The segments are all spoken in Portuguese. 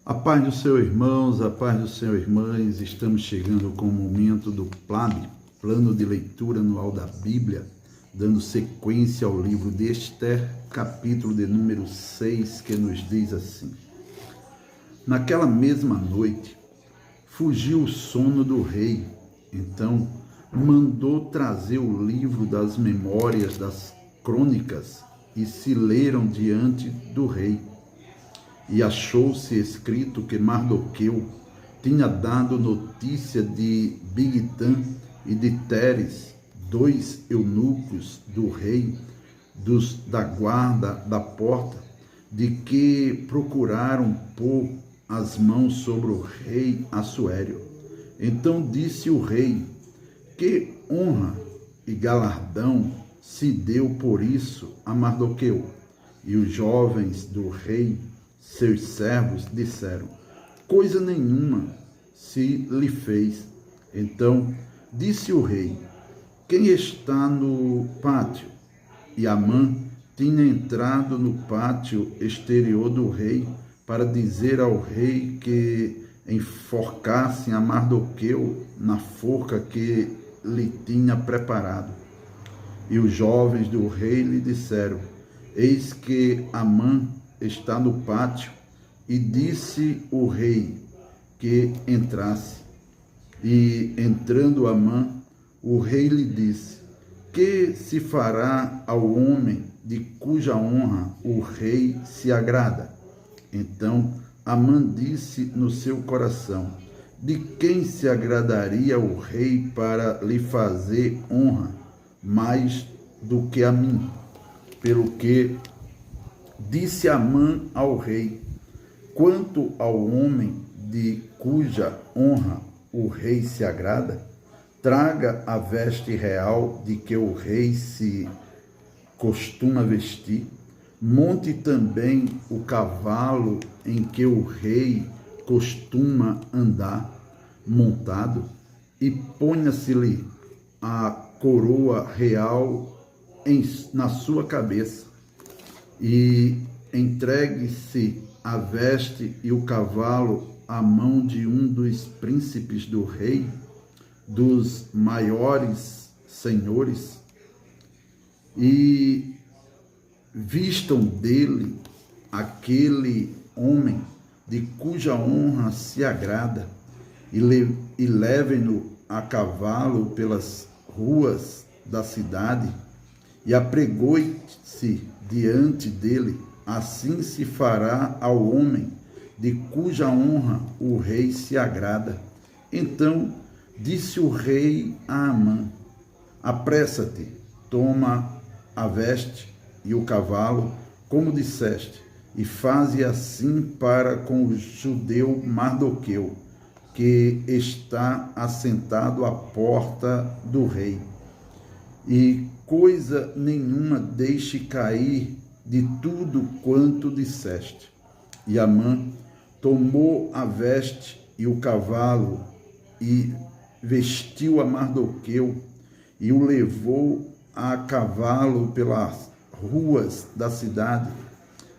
A paz do Senhor, irmãos, a paz do Senhor, irmãs. Estamos chegando com o momento do PLAB, Plano de Leitura Anual da Bíblia, dando sequência ao livro de Esther, capítulo de número 6, que nos diz assim: Naquela mesma noite, fugiu o sono do rei. Então, mandou trazer o livro das memórias das crônicas e se leram diante do rei. E achou-se escrito que Mardoqueu tinha dado notícia de Bigtã e de Teres, dois eunucos do rei, da guarda da porta, de que procuraram pôr as mãos sobre o rei Assuério. Então disse o rei: que honra e galardão se deu por isso a Mardoqueu? E os jovens do rei, seus servos, disseram: coisa nenhuma se lhe fez. Então disse o rei: quem está no pátio? E Amã tinha entrado no pátio exterior do rei para dizer ao rei que enforcassem a Mardoqueu na forca que lhe tinha preparado. E os jovens do rei lhe disseram: eis que Amã está no pátio. E disse o rei que entrasse. E entrando Amã, o rei lhe disse: que se fará ao homem de cuja honra o rei se agrada? Então Amã disse no seu coração: de quem se agradaria o rei para lhe fazer honra mais do que a mim? Pelo que disse Amã ao rei: quanto ao homem de cuja honra o rei se agrada, traga a veste real de que o rei se costuma vestir, monte também o cavalo em que o rei costuma andar montado, e ponha-se-lhe a coroa real na sua cabeça, e entregue-se a veste e o cavalo à mão de um dos príncipes do rei, dos maiores senhores, e vistam dele aquele homem de cuja honra se agrada, e levem-no a cavalo pelas ruas da cidade, e apregoe-se diante dele. Assim se fará ao homem de cuja honra o rei se agrada. Então disse o rei a Amã: apressa-te, toma a veste e o cavalo, como disseste, e faze assim para com o judeu Mardoqueu, que está assentado à porta do rei. E coisa nenhuma deixe cair de tudo quanto disseste. E Amã tomou a veste e o cavalo e vestiu a Mardoqueu e o levou a cavalo pelas ruas da cidade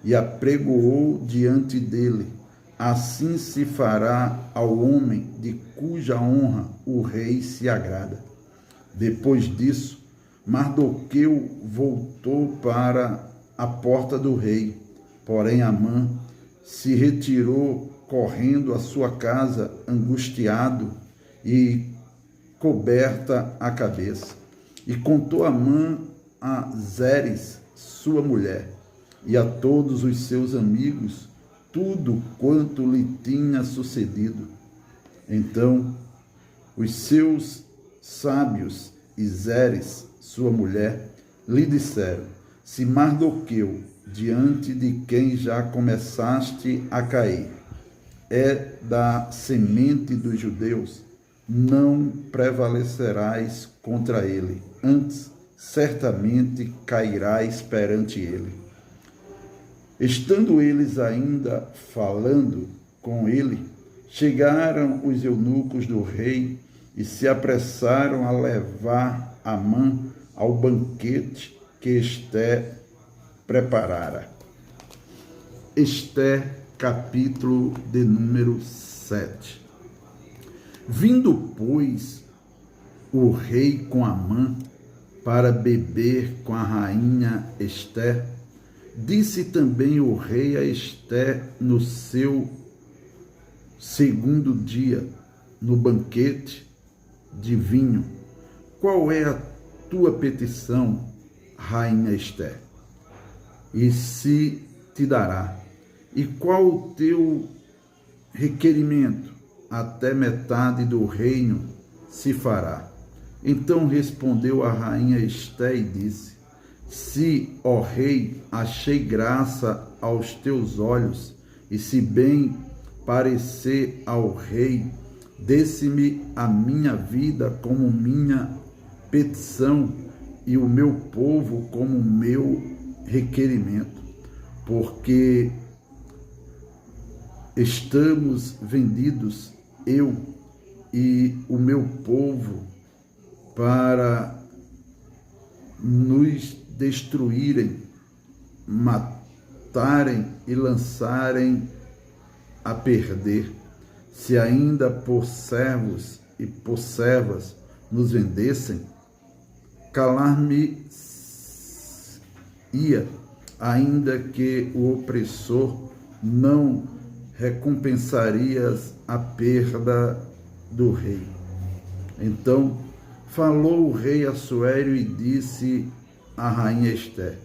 e apregoou diante dele. Assim se fará ao homem de cuja honra o rei se agrada. Depois disso, Mardoqueu voltou para a porta do rei, porém Amã se retirou correndo à sua casa, angustiado e coberta a cabeça. E contou Amã a Zeres, sua mulher, e a todos os seus amigos tudo quanto lhe tinha sucedido. Então os seus sábios e Zeres, sua mulher, lhe disseram: se Mardoqueu, diante de quem já começaste a cair, é da semente dos judeus, não prevalecerás contra ele, antes certamente cairás perante ele. Estando eles ainda falando com ele, chegaram os eunucos do rei e se apressaram a levar Amã ao banquete que Esther preparara. Esther, capítulo de número 7. Vindo, pois, o rei com Amã para beber com a rainha Ester, disse também o rei a Ester no seu segundo dia, no banquete de vinho: qual é a tua petição, rainha Ester? E se te dará. E qual o teu requerimento? Até metade do reino se fará. Então respondeu a rainha Ester e disse: se, ó rei, achei graça aos teus olhos, e se bem parecer ao rei, desse-me a minha vida como minha petição e o meu povo como meu requerimento, porque estamos vendidos, eu e o meu povo, para nos destruírem, matarem e lançarem a perder. Se ainda por servos e por servas nos vendessem, calar-me-ia, ainda que o opressor não recompensarias a perda do rei. Então falou o rei Assuério e disse à rainha Ester: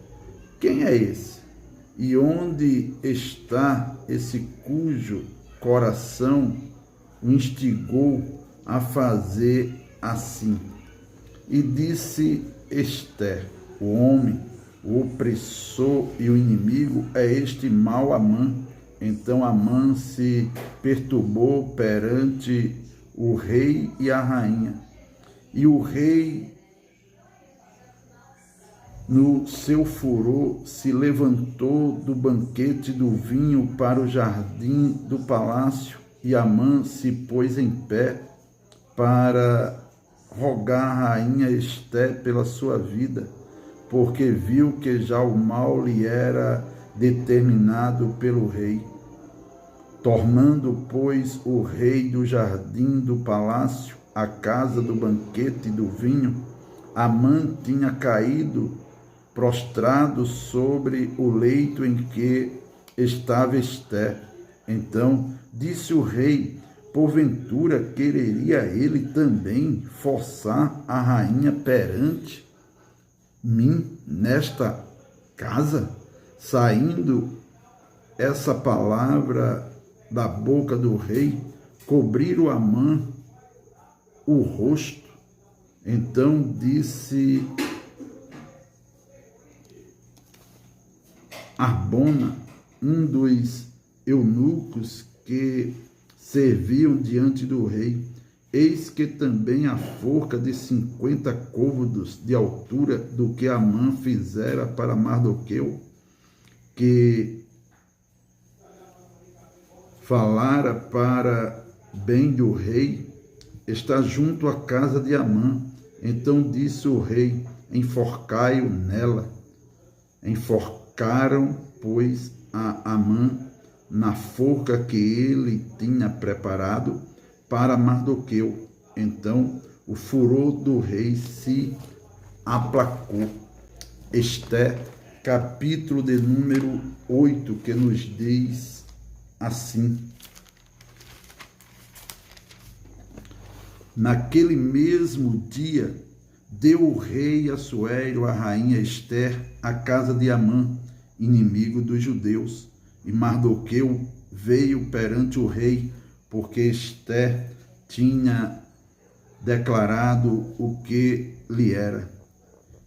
quem é esse? E onde está esse cujo coração o instigou a fazer assim? E disse Ester: o homem, o opressor e o inimigo é este mau Amã. Então Amã se perturbou perante o rei e a rainha. E o rei, no seu furor, se levantou do banquete do vinho para o jardim do palácio, e Amã se pôs em pé para rogar a rainha Ester pela sua vida, porque viu que já o mal lhe era determinado pelo rei. Tornando, pois, o rei do jardim do palácio à casa do banquete do vinho, Amã tinha caído prostrado sobre o leito em que estava Ester. Então disse o rei: porventura quereria ele também forçar a rainha perante mim nesta casa? Saindo essa palavra da boca do rei, cobriram Amã o rosto. Então disse Arbona, um dos eunucos que serviam diante do rei: eis que também a forca de 50 côvados de altura do que Amã fizera para Mardoqueu, que falara para bem do rei, está junto à casa de Amã. Então disse o rei: enforcai-o nela. Enforcaram, pois, a Amã na forca que ele tinha preparado para Mardoqueu. Então o furor do rei se aplacou. Ester, capítulo de número 8, que nos diz assim: naquele mesmo dia deu o rei Assuério a rainha Ester à casa de Amã, inimigo dos judeus, e Mardoqueu veio perante o rei, porque Ester tinha declarado o que lhe era.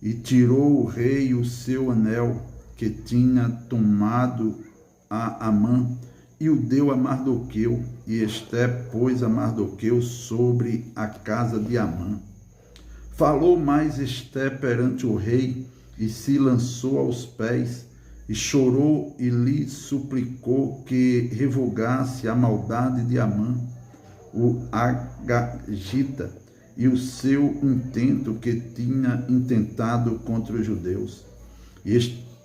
E tirou o rei o seu anel que tinha tomado a Amã, e o deu a Mardoqueu, e Ester pôs a Mardoqueu sobre a casa de Amã. Falou mais Ester perante o rei, e se lançou aos pés, e chorou e lhe suplicou que revogasse a maldade de Amã, o Agagita, e o seu intento que tinha intentado contra os judeus.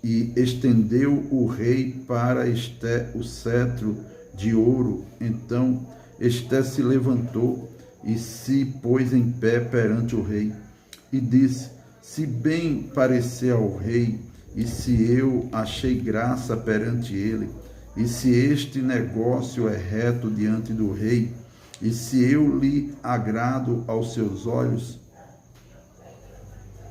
e estendeu o rei para Esté o cetro de ouro. Então Esté se levantou e se pôs em pé perante o rei, e disse: se bem parecer ao rei, e se eu achei graça perante ele, e se este negócio é reto diante do rei, e se eu lhe agrado aos seus olhos,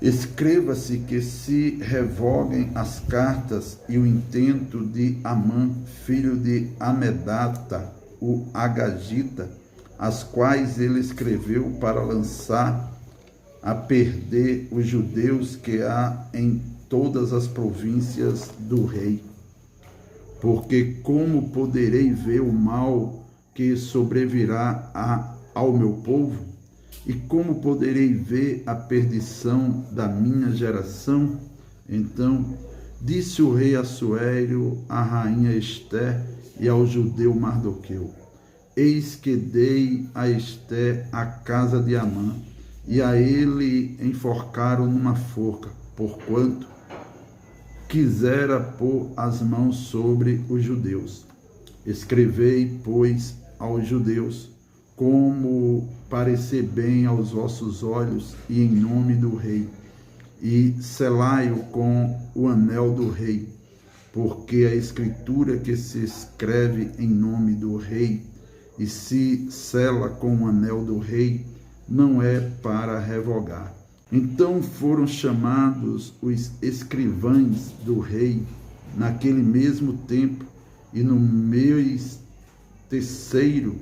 escreva-se que se revoguem as cartas e o intento de Amã, filho de Amedata, o Agagita, as quais ele escreveu para lançar a perder os judeus que há em todas as províncias do rei. Porque como poderei ver o mal que sobrevirá ao meu povo? E como poderei ver a perdição da minha geração? Então disse o rei Assuério à rainha Esté e ao judeu Mardoqueu: eis que dei a Esté a casa de Amã, e a ele enforcaram numa forca, porquanto quisera pôr as mãos sobre os judeus. Escrevei, pois, aos judeus, como parecer bem aos vossos olhos, e em nome do rei, e selai-o com o anel do rei, porque a escritura que se escreve em nome do rei e se sela com o anel do rei não é para revogar. Então foram chamados os escrivães do rei naquele mesmo tempo, e no mês terceiro,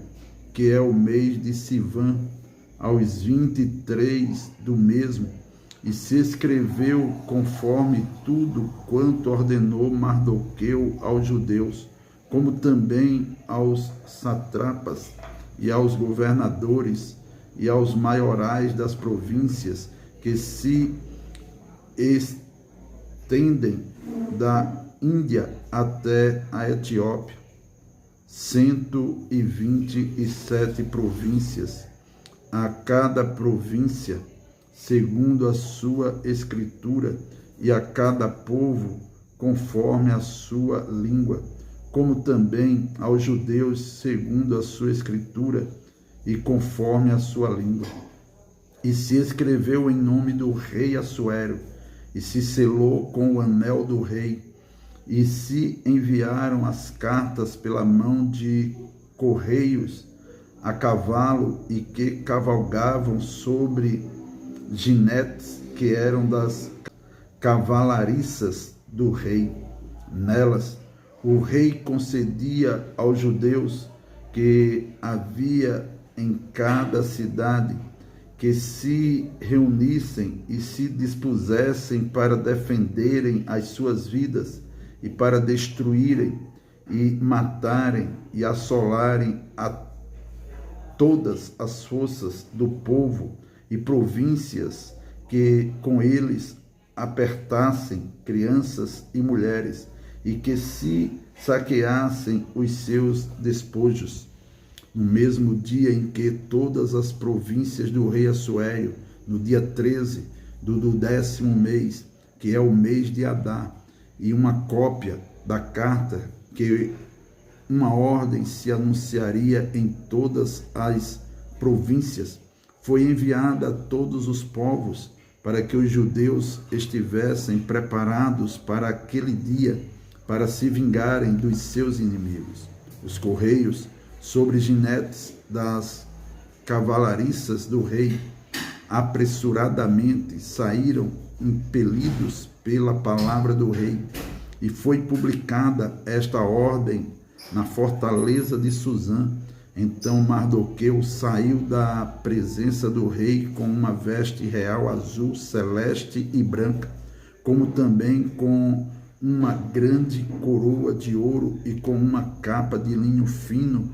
que é o mês de Sivan, aos 23 do mesmo, e se escreveu conforme tudo quanto ordenou Mardoqueu aos judeus, como também aos satrapas e aos governadores e aos maiorais das províncias que se estendem da Índia até a Etiópia, 127 províncias, a cada província segundo a sua escritura, e a cada povo conforme a sua língua, como também aos judeus segundo a sua escritura e conforme a sua língua. E se escreveu em nome do rei Assuério, e se selou com o anel do rei, e se enviaram as cartas pela mão de correios a cavalo, e que cavalgavam sobre jinetes que eram das cavalariças do rei. Nelas o rei concedia aos judeus que havia em cada cidade que se reunissem e se dispusessem para defenderem as suas vidas e para destruírem e matarem e assolarem a todas as forças do povo e províncias que com eles apertassem crianças e mulheres, e que se saqueassem os seus despojos. No mesmo dia em que todas as províncias do rei Assuério, no dia 13 do 10º mês, que é o mês de Adar, e uma cópia da carta que uma ordem se anunciaria em todas as províncias, foi enviada a todos os povos, para que os judeus estivessem preparados para aquele dia, para se vingarem dos seus inimigos. Os correios sobre jinetes das cavalariças do rei apressuradamente saíram, impelidos pela palavra do rei, e foi publicada esta ordem na fortaleza de Suzã. Então Mardoqueu saiu da presença do rei com uma veste real azul, celeste e branca, como também com uma grande coroa de ouro e com uma capa de linho fino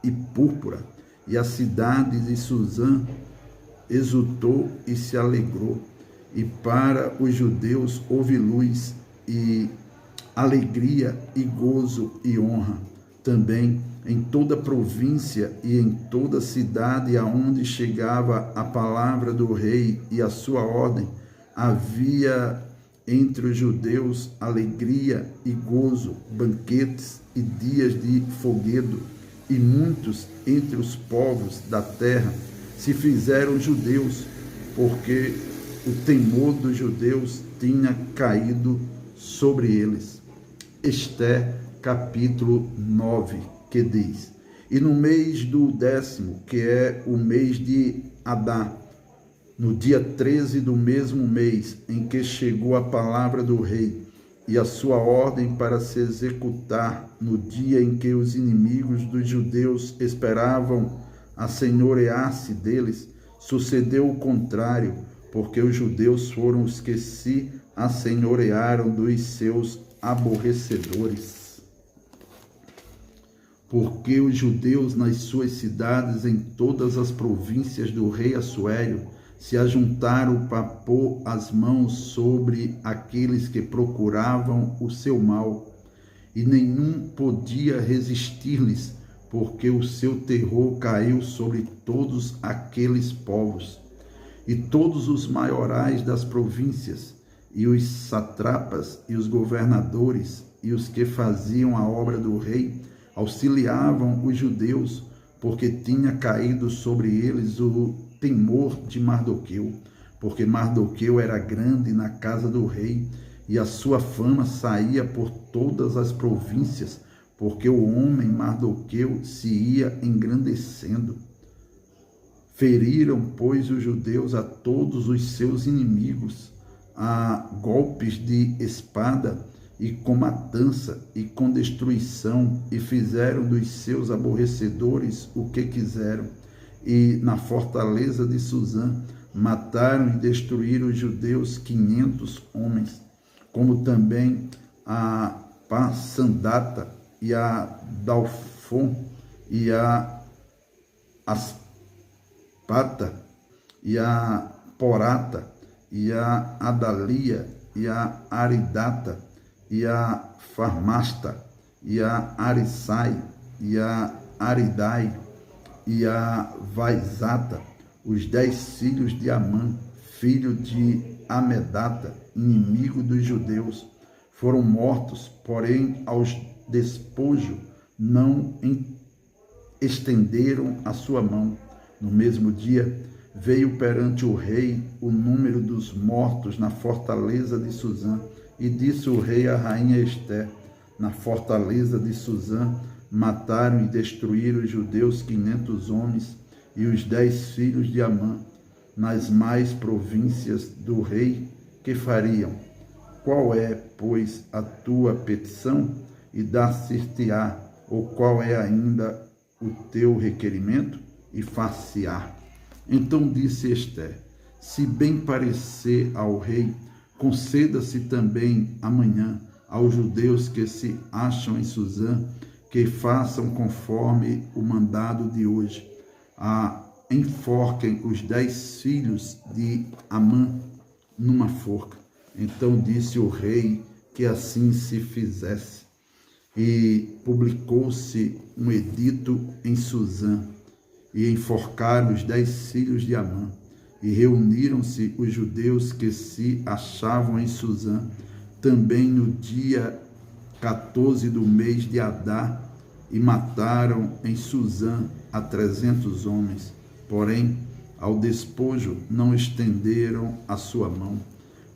e púrpura. E a cidade de Suzã exultou e se alegrou, e para os judeus houve luz e alegria e gozo e honra. Também em toda província e em toda cidade aonde chegava a palavra do rei e a sua ordem, havia entre os judeus alegria e gozo, banquetes e dias de folguedo, e muitos entre os povos da terra se fizeram judeus, porque o temor dos judeus tinha caído sobre eles. Ester, capítulo 9, que diz: E no mês do 10º, que é o mês de Adar, no dia 13 do mesmo mês em que chegou a palavra do rei e a sua ordem para se executar, no dia em que os inimigos dos judeus esperavam assenhorear-se deles, sucedeu o contrário, porque os judeus foram os que se assenhorearam dos seus aborrecedores. Porque os judeus nas suas cidades, em todas as províncias do rei Assuério, se ajuntaram para pôr as mãos sobre aqueles que procuravam o seu mal, e nenhum podia resistir-lhes, porque o seu terror caiu sobre todos aqueles povos. E todos os maiorais das províncias, e os satrapas, e os governadores, e os que faziam a obra do rei, auxiliavam os judeus, porque tinha caído sobre eles o temor de Mardoqueu, porque Mardoqueu era grande na casa do rei, e a sua fama saía por todas as províncias, porque o homem Mardoqueu se ia engrandecendo. Feriram, pois, os judeus a todos os seus inimigos, a golpes de espada, e com matança, e com destruição, e fizeram dos seus aborrecedores o que quiseram. E na fortaleza de Suzã mataram e destruíram os judeus 500 homens, como também a Passandata, e a Dalfon, e a Aspata, e a Porata, e a Adalia, e a Aridata, e a Farmasta, e a Arissai, e a Aridai, e a Vaizata, os 10 filhos de Amã, filho de Amedata, inimigo dos judeus, foram mortos, porém aos despojos não estenderam a sua mão. No mesmo dia veio perante o rei o número dos mortos na fortaleza de Suzã, e disse o rei à rainha Ester: na fortaleza de Suzã mataram e destruíram os judeus 500 homens e os 10 filhos de Amã. Nas mais províncias do rei, que fariam? Qual é, pois, a tua petição? E dar-se-te-á, ou qual é ainda o teu requerimento? E far-se-á. Então disse Ester: se bem parecer ao rei, conceda-se também amanhã aos judeus que se acham em Suzã, que façam conforme o mandado de hoje, enforquem os 10 filhos de Amã numa forca. Então disse o rei que assim se fizesse. E publicou-se um edito em Suzã, e enforcaram os 10 filhos de Amã. E reuniram-se os judeus que se achavam em Suzã, também no dia 14 do mês de Adar, e mataram em Suzã a 300 homens. Porém, ao despojo não estenderam a sua mão.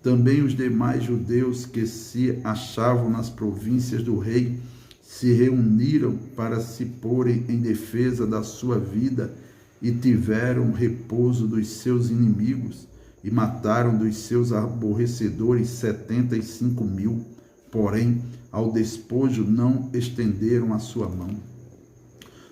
Também os demais judeus que se achavam nas províncias do rei se reuniram para se porem em defesa da sua vida, e tiveram repouso dos seus inimigos, e mataram dos seus aborrecedores 75.000. Porém, ao despojo não estenderam a sua mão.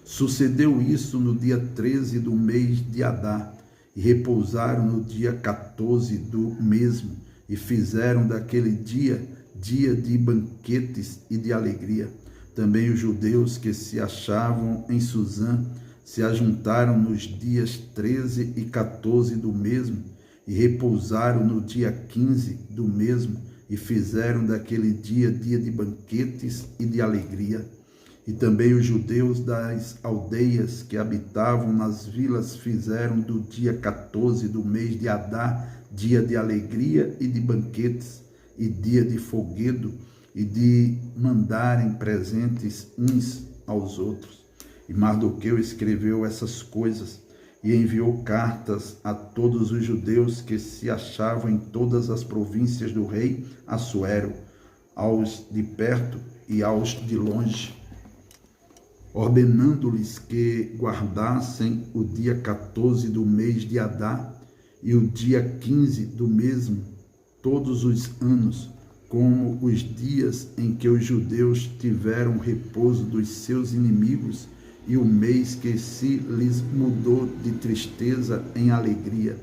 Sucedeu isso no dia 13 do mês de Adar, e repousaram no dia 14 do mesmo, e fizeram daquele dia de banquetes e de alegria. Também os judeus que se achavam em Suzã se ajuntaram nos dias 13 e 14 do mesmo, e repousaram no dia 15 do mesmo, e fizeram daquele dia de banquetes e de alegria. E também os judeus das aldeias que habitavam nas vilas fizeram do dia 14 do mês de Adar dia de alegria e de banquetes, e dia de folguedo, e de mandarem presentes uns aos outros. E Mardoqueu escreveu essas coisas e enviou cartas a todos os judeus que se achavam em todas as províncias do rei Assuero, aos de perto e aos de longe, ordenando-lhes que guardassem o dia 14 do mês de Adar e o dia 15 do mesmo, todos os anos, como os dias em que os judeus tiveram repouso dos seus inimigos, e o mês que se lhes mudou de tristeza em alegria,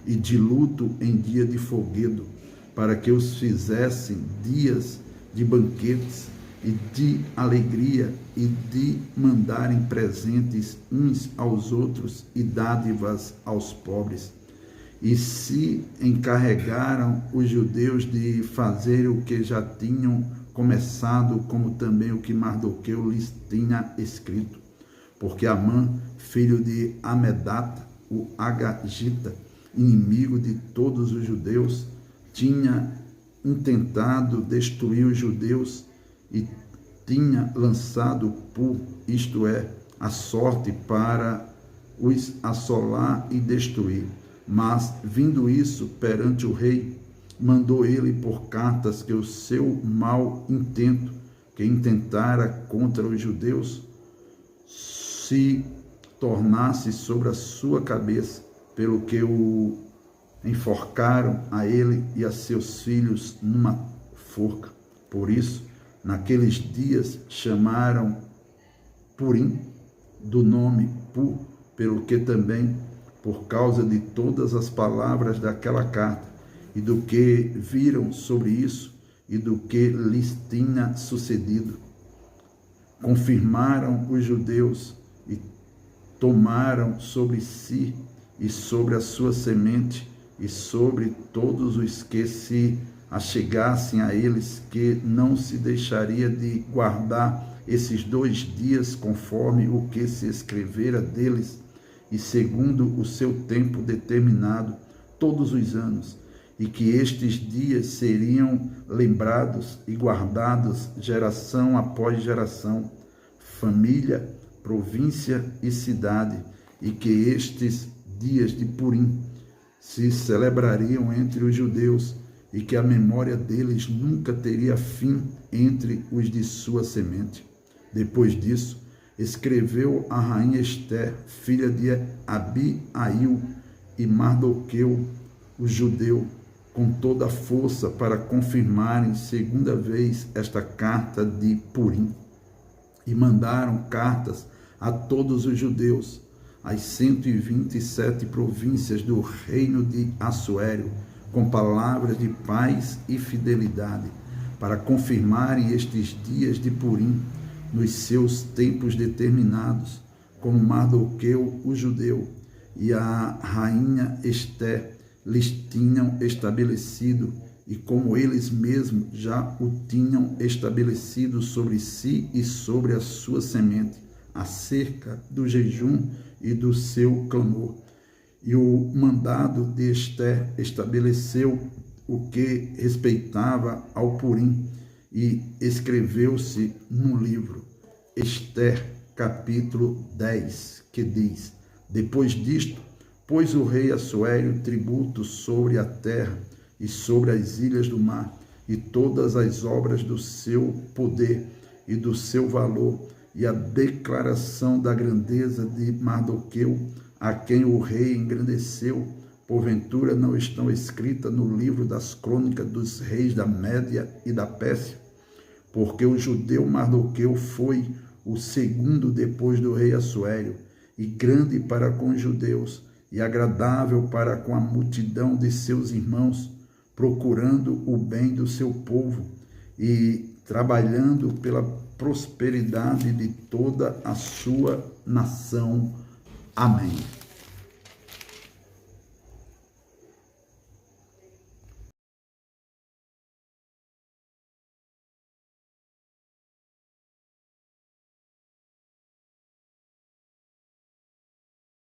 e de luto em dia de folguedo, para que os fizessem dias de banquetes e de alegria, e de mandarem presentes uns aos outros e dádivas aos pobres. E se encarregaram os judeus de fazer o que já tinham começado, como também o que Mardoqueu lhes tinha escrito. Porque Amã, filho de Amedata, o Agagita, inimigo de todos os judeus, tinha intentado destruir os judeus e tinha lançado isto é, a sorte para os assolar e destruir. Mas, vindo isso perante o rei, mandou ele por cartas que o seu mau intento, que intentara contra os judeus, se tornasse sobre a sua cabeça, pelo que o enforcaram a ele e a seus filhos numa forca. Por isso, naqueles dias chamaram Purim, do nome Pu, pelo que também, por causa de todas as palavras daquela carta, e do que viram sobre isso, e do que lhes tinha sucedido, confirmaram os judeus, e tomaram sobre si, e sobre a sua semente, e sobre todos os que se achegassem a eles, que não se deixaria de guardar esses 2 dias, conforme o que se escrevera deles, e segundo o seu tempo determinado, todos os anos, e que estes dias seriam lembrados e guardados geração após geração, família, província e cidade, e que estes dias de Purim se celebrariam entre os judeus, e que a memória deles nunca teria fim entre os de sua semente. Depois disso, escreveu a rainha Ester, filha de Abiail, e Mardoqueu, o judeu, com toda a força, para confirmarem segunda vez esta carta de Purim. E mandaram cartas a todos os judeus, as 127 províncias do reino de Assuero, com palavras de paz e fidelidade, para confirmarem estes dias de Purim, nos seus tempos determinados, como Mardoqueu, o judeu, e a rainha Ester lhes tinham estabelecido, e como eles mesmos já o tinham estabelecido sobre si e sobre a sua semente, acerca do jejum e do seu clamor. E o mandado de Ester estabeleceu o que respeitava ao Purim, e escreveu-se no livro Ester, capítulo 10, que diz: Depois disto, pôs o rei Assuério tributo sobre a terra e sobre as ilhas do mar, e todas as obras do seu poder e do seu valor, e a declaração da grandeza de Mardoqueu, a quem o rei engrandeceu, porventura não estão escritas no livro das crônicas dos reis da Média e da Pérsia? Porque o judeu Mardoqueu foi o segundo depois do rei Assuério, e grande para com os judeus, e agradável para com a multidão de seus irmãos, procurando o bem do seu povo, e trabalhando pela prosperidade de toda a sua nação. Amém.